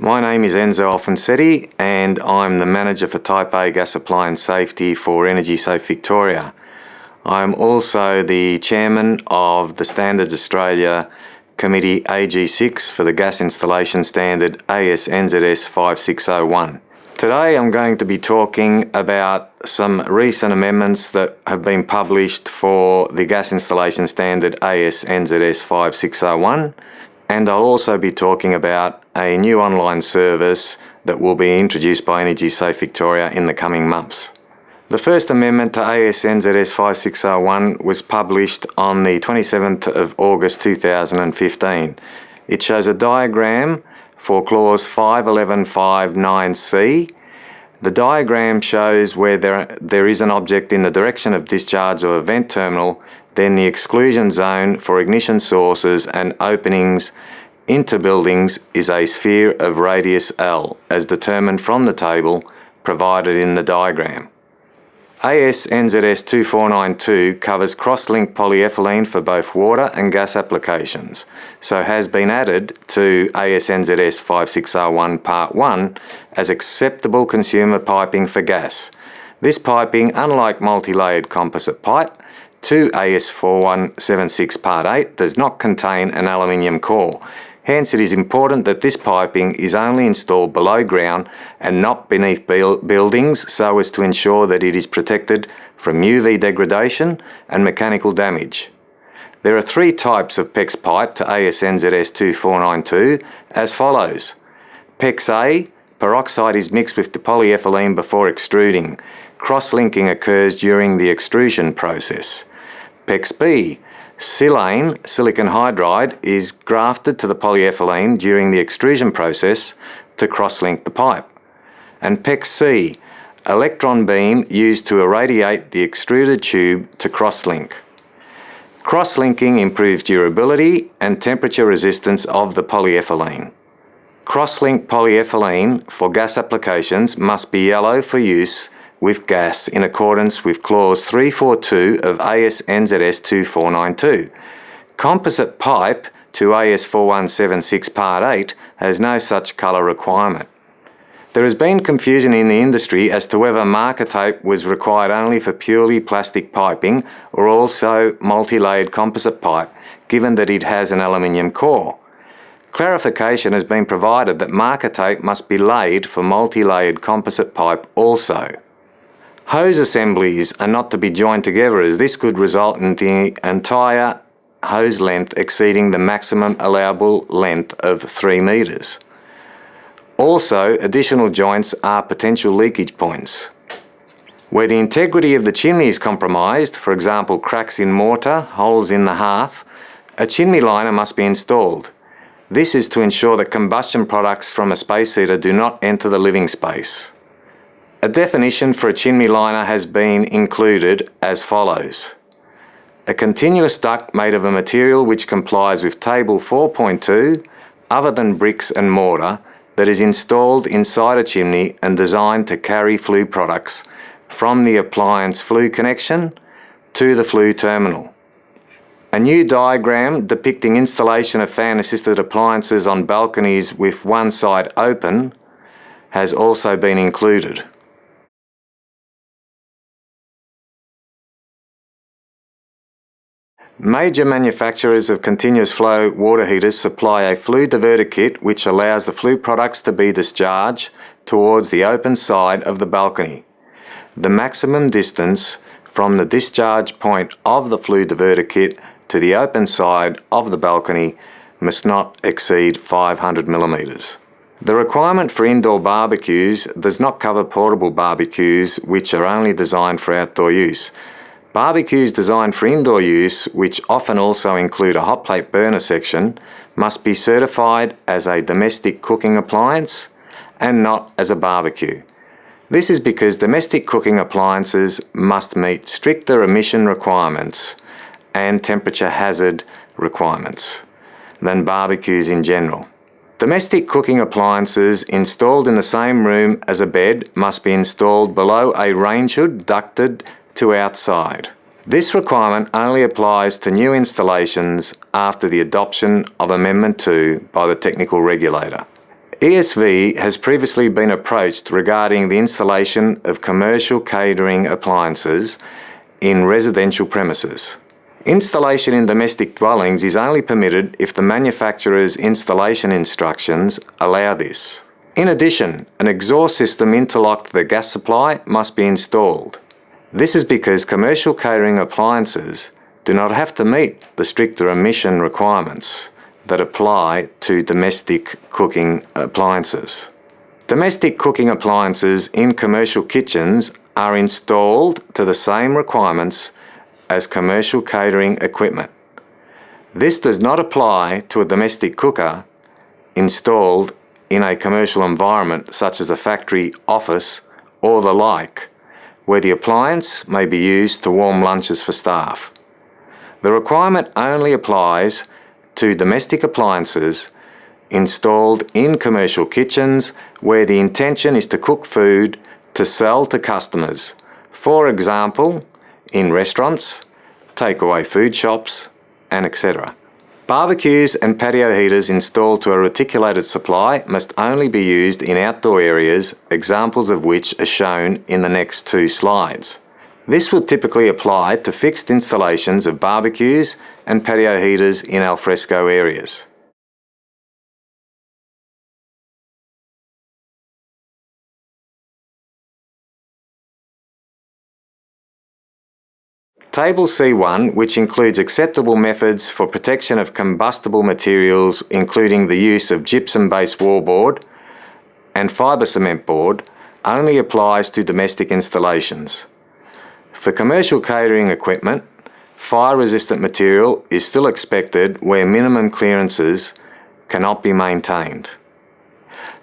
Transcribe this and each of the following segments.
My name is Enzo Alfonsetti and I'm the Manager for Type A Gas Appliance Safety for Energy Safe Victoria. I'm also the Chairman of the Standards Australia Committee AG6 for the Gas Installation Standard AS/NZS 5601. Today I'm going to be talking about some recent amendments that have been published for the Gas Installation Standard AS/NZS 5601, and I'll also be talking about a new online service that will be introduced by Energy Safe Victoria in the coming months. The first amendment to AS/NZS 5601 was published on the 27th of August 2015. It shows a diagram for clause 511.5.9c. The diagram shows where there is an object in the direction of discharge of a vent terminal, then the exclusion zone for ignition sources and openings into buildings is a sphere of radius L, as determined from the table provided in the diagram. AS/NZS 2492 covers cross-linked polyethylene for both water and gas applications, so has been added to AS/NZS 5601 Part 1 as acceptable consumer piping for gas. This piping, unlike multi-layered composite pipe, to AS 4176 Part 8 does not contain an aluminium core. Hence, it is important that this piping is only installed below ground and not beneath buildings, so as to ensure that it is protected from UV degradation and mechanical damage. There are three types of PEX pipe to AS/NZS 2492 as follows. PEX A, peroxide is mixed with the polyethylene before extruding. Cross-linking occurs during the extrusion process. PEX B, silane, silicon hydride, is grafted to the polyethylene during the extrusion process to cross-link the pipe. And PEX C, electron beam used to irradiate the extruded tube to cross-link. Cross-linking improves durability and temperature resistance of the polyethylene. Cross-linked polyethylene for gas applications must be yellow for use with gas in accordance with clause 342 of AS/NZS 2492. Composite pipe to AS 4176 Part 8 has no such colour requirement. There has been confusion in the industry as to whether marker tape was required only for purely plastic piping or also multi-layered composite pipe, given that it has an aluminium core. Clarification has been provided that marker tape must be laid for multi-layered composite pipe also. Hose assemblies are not to be joined together, as this could result in the entire hose length exceeding the maximum allowable length of 3 metres. Also, additional joints are potential leakage points. Where the integrity of the chimney is compromised, for example cracks in mortar, holes in the hearth, a chimney liner must be installed. This is to ensure that combustion products from a space heater do not enter the living space. A definition for a chimney liner has been included as follows. A continuous duct made of a material which complies with Table 4.2, other than bricks and mortar, that is installed inside a chimney and designed to carry flue products from the appliance flue connection to the flue terminal. A new diagram depicting installation of fan-assisted appliances on balconies with one side open has also been included. Major manufacturers of continuous flow water heaters supply a flue diverter kit which allows the flue products to be discharged towards the open side of the balcony. The maximum distance from the discharge point of the flue diverter kit to the open side of the balcony must not exceed 500 millimetres. The requirement for indoor barbecues does not cover portable barbecues, which are only designed for outdoor use. Barbecues designed for indoor use, which often also include a hot plate burner section, must be certified as a domestic cooking appliance and not as a barbecue. This is because domestic cooking appliances must meet stricter emission requirements and temperature hazard requirements than barbecues in general. Domestic cooking appliances installed in the same room as a bed must be installed below a range hood ducted to outside. This requirement only applies to new installations after the adoption of Amendment 2 by the technical regulator. ESV has previously been approached regarding the installation of commercial catering appliances in residential premises. Installation in domestic dwellings is only permitted if the manufacturer's installation instructions allow this. In addition, an exhaust system interlocked to the gas supply must be installed. This is because commercial catering appliances do not have to meet the stricter emission requirements that apply to domestic cooking appliances. Domestic cooking appliances in commercial kitchens are installed to the same requirements as commercial catering equipment. This does not apply to a domestic cooker installed in a commercial environment such as a factory, office, or the like, where the appliance may be used to warm lunches for staff. The requirement only applies to domestic appliances installed in commercial kitchens where the intention is to cook food to sell to customers, for example, in restaurants, takeaway food shops, and etc. Barbecues and patio heaters installed to a reticulated supply must only be used in outdoor areas, examples of which are shown in the next two slides. This would typically apply to fixed installations of barbecues and patio heaters in alfresco areas. Table C1, which includes acceptable methods for protection of combustible materials, including the use of gypsum-based wallboard and fibre cement board, only applies to domestic installations. For commercial catering equipment, fire-resistant material is still expected where minimum clearances cannot be maintained.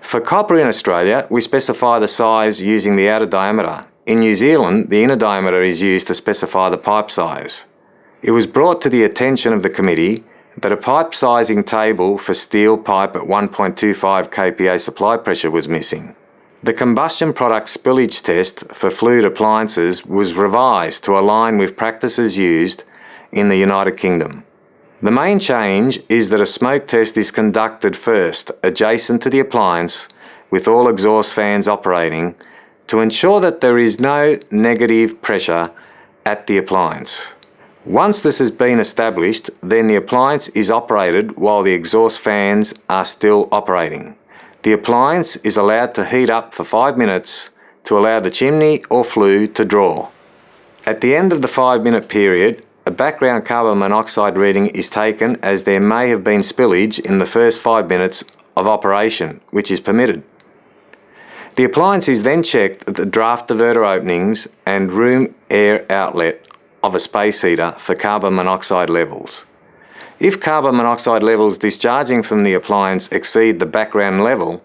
For copper in Australia, we specify the size using the outer diameter. In New Zealand, the inner diameter is used to specify the pipe size. It was brought to the attention of the committee that a pipe sizing table for steel pipe at 1.25 kPa supply pressure was missing. The combustion product spillage test for fluid appliances was revised to align with practices used in the United Kingdom. The main change is that a smoke test is conducted first, adjacent to the appliance, with all exhaust fans operating, to ensure that there is no negative pressure at the appliance. Once this has been established, then the appliance is operated while the exhaust fans are still operating. The appliance is allowed to heat up for 5 minutes to allow the chimney or flue to draw. At the end of the 5-minute period, a background carbon monoxide reading is taken as there may have been spillage in the first 5 minutes of operation, which is permitted. The appliance is then checked at the draft diverter openings and room air outlet of a space heater for carbon monoxide levels. If carbon monoxide levels discharging from the appliance exceed the background level,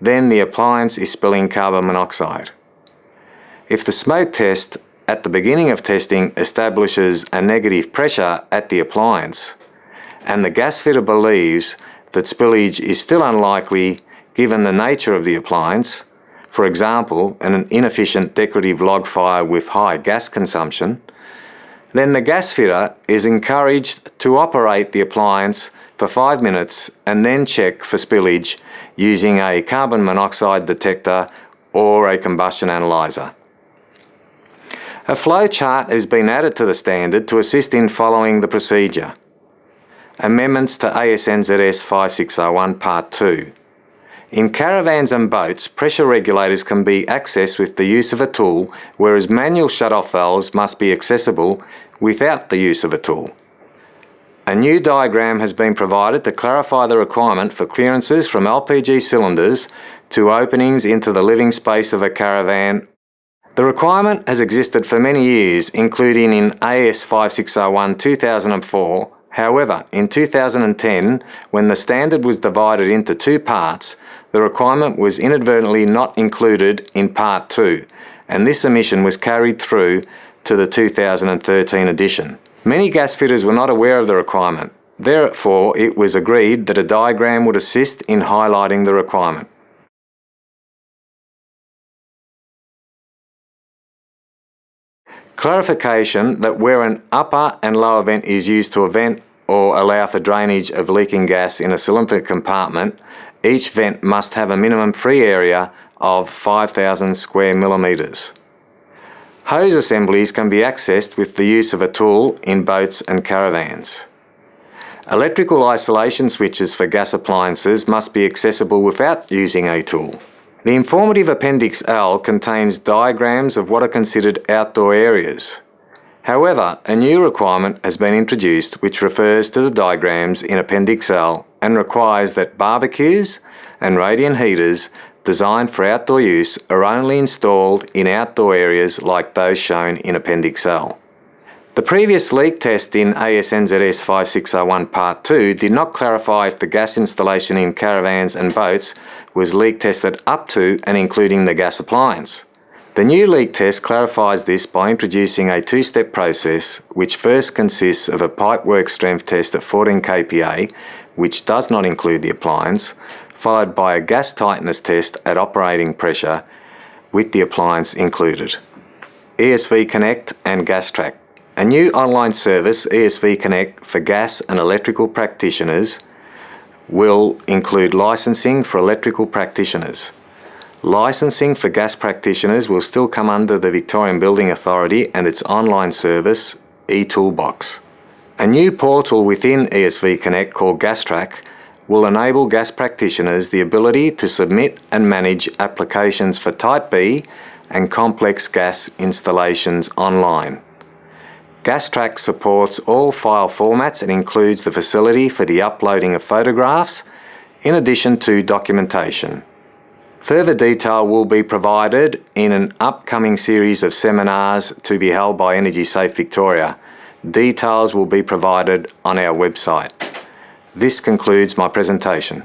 then the appliance is spilling carbon monoxide. If the smoke test at the beginning of testing establishes a negative pressure at the appliance, and the gas fitter believes that spillage is still unlikely given the nature of the appliance, for example, an inefficient decorative log fire with high gas consumption, then the gas fitter is encouraged to operate the appliance for 5 minutes and then check for spillage using a carbon monoxide detector or a combustion analyzer. A flow chart has been added to the standard to assist in following the procedure. Amendments to ASNZS 5601 Part 2. In caravans and boats, pressure regulators can be accessed with the use of a tool, whereas manual shut-off valves must be accessible without the use of a tool. A new diagram has been provided to clarify the requirement for clearances from LPG cylinders to openings into the living space of a caravan. The requirement has existed for many years, including in AS 5601 2004. However, in 2010, when the standard was divided into two parts, the requirement was inadvertently not included in Part 2, and this omission was carried through to the 2013 edition. Many gas fitters were not aware of the requirement. Therefore, it was agreed that a diagram would assist in highlighting the requirement. Clarification that where an upper and lower vent is used to vent or allow for drainage of leaking gas in a cylinder compartment, each vent must have a minimum free area of 5,000 square millimetres. Hose assemblies can be accessed with the use of a tool in boats and caravans. Electrical isolation switches for gas appliances must be accessible without using a tool. The informative Appendix L contains diagrams of what are considered outdoor areas. However, a new requirement has been introduced which refers to the diagrams in Appendix L and requires that barbecues and radiant heaters designed for outdoor use are only installed in outdoor areas like those shown in Appendix L. The previous leak test in AS/NZS 5601 Part 2 did not clarify if the gas installation in caravans and boats was leak tested up to and including the gas appliance. The new leak test clarifies this by introducing a two-step process which first consists of a pipe work strength test at 14 kPa, which does not include the appliance, followed by a gas tightness test at operating pressure with the appliance included. ESV Connect and GasTrack. A new online service, ESV Connect, for gas and electrical practitioners will include licensing for electrical practitioners. Licensing for gas practitioners will still come under the Victorian Building Authority and its online service, eToolbox. A new portal within ESV Connect called GasTrack will enable gas practitioners the ability to submit and manage applications for Type B and complex gas installations online. GasTrack supports all file formats and includes the facility for the uploading of photographs, in addition to documentation. Further detail will be provided in an upcoming series of seminars to be held by Energy Safe Victoria. Details will be provided on our website. This concludes my presentation.